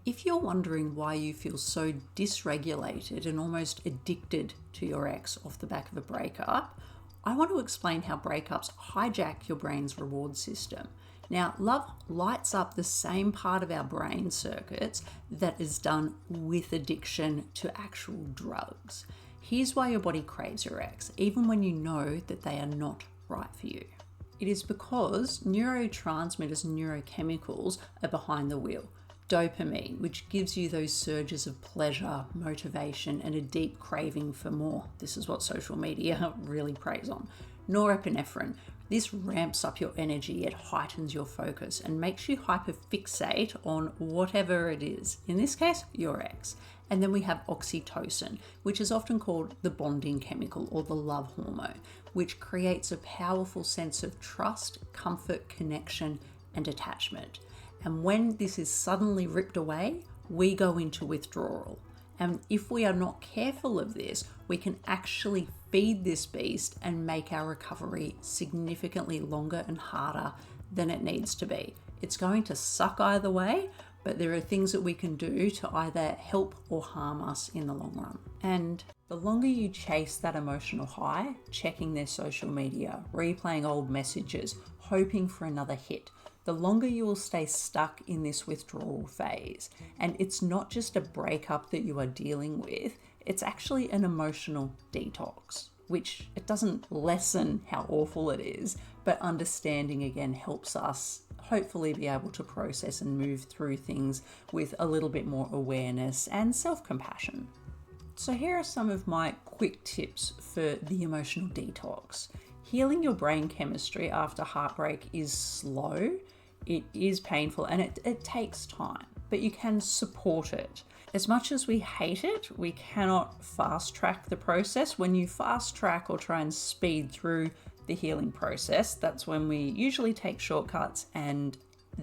If you're wondering why you feel so dysregulated and almost addicted to your ex off the back of a breakup, I want to explain how breakups hijack your brain's reward system. Now, love lights up the same part of our brain circuits that is done with addiction to actual drugs. Here's why your body craves your ex, even when you know that they are not right for you. It is because neurotransmitters and neurochemicals are behind the wheel. Dopamine, which gives you those surges of pleasure, motivation, and a deep craving for more. This is what social media really preys on. Norepinephrine. This ramps up your energy, it heightens your focus and makes you hyperfixate on whatever it is. In this case, your ex. And then we have oxytocin, which is often called the bonding chemical or the love hormone, which creates a powerful sense of trust, comfort, connection, and attachment. And when this is suddenly ripped away, we go into withdrawal. And if we are not careful of this, we can actually feed this beast and make our recovery significantly longer and harder than it needs to be. It's going to suck either way, but there are things that we can do to either help or harm us in the long run. And the longer you chase that emotional high, checking their social media, replaying old messages, hoping for another hit, the longer you will stay stuck in this withdrawal phase. And it's not just a breakup that you are dealing with, it's actually an emotional detox, which it doesn't lessen how awful it is, but understanding again helps us hopefully be able to process and move through things with a little bit more awareness and self-compassion. So here are some of my quick tips for the emotional detox. Healing your brain chemistry after heartbreak is slow. It is painful and it takes time, but you can support it. As much as we hate it, we cannot fast track the process. When you fast track or try and speed through the healing process, that's when we usually take shortcuts, and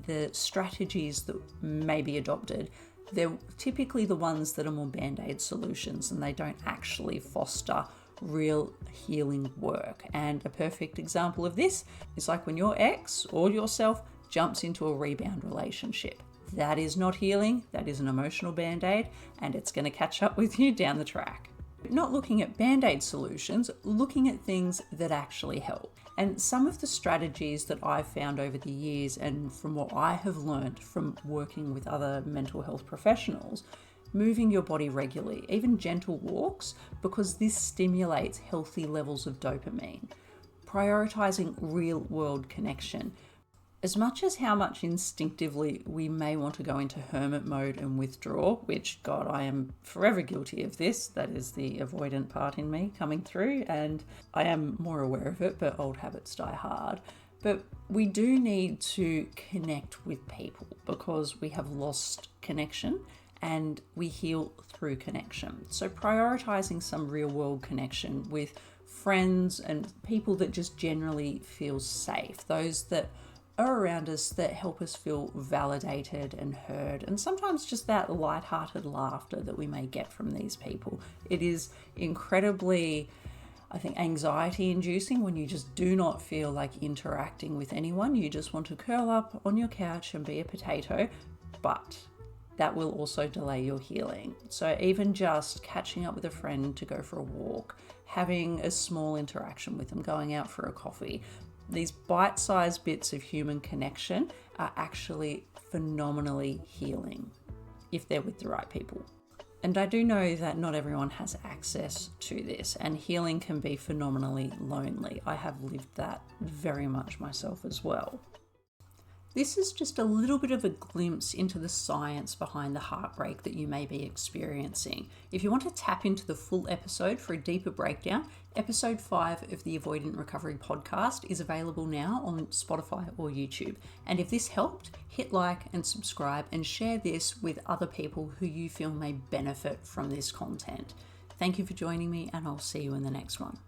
the strategies that may be adopted, they're typically the ones that are more band-aid solutions and they don't actually foster real healing work. And a perfect example of this is like when your ex or yourself jumps into a rebound relationship. That is not healing, that is an emotional band-aid, and it's going to catch up with you down the track. Not looking at band-aid solutions, looking at things that actually help. And some of the strategies that I've found over the years, and from what I have learned from working with other mental health professionals, moving your body regularly, even gentle walks, because this stimulates healthy levels of dopamine. Prioritizing real-world connection. As much as how much instinctively we may want to go into hermit mode and withdraw, which, God, I am forever guilty of this. That is the avoidant part in me coming through, and I am more aware of it, but old habits die hard. But we do need to connect with people because we have lost connection and we heal through connection. So prioritizing some real world connection with friends and people that just generally feel safe, those that are around us that help us feel validated and heard, and sometimes just that light-hearted laughter that we may get from these people. It is incredibly, I think, anxiety-inducing when you just do not feel like interacting with anyone. You just want to curl up on your couch and be a potato, but that will also delay your healing. So even just catching up with a friend to go for a walk, having a small interaction with them, going out for a coffee, these bite-sized bits of human connection are actually phenomenally healing if they're with the right people. And I do know that not everyone has access to this, and healing can be phenomenally lonely. I have lived that very much myself as well. This is just a little bit of a glimpse into the science behind the heartbreak that you may be experiencing. If you want to tap into the full episode for a deeper breakdown, episode 5 of the Avoidant Recovery podcast is available now on Spotify or YouTube. And if this helped, hit like and subscribe and share this with other people who you feel may benefit from this content. Thank you for joining me, and I'll see you in the next one.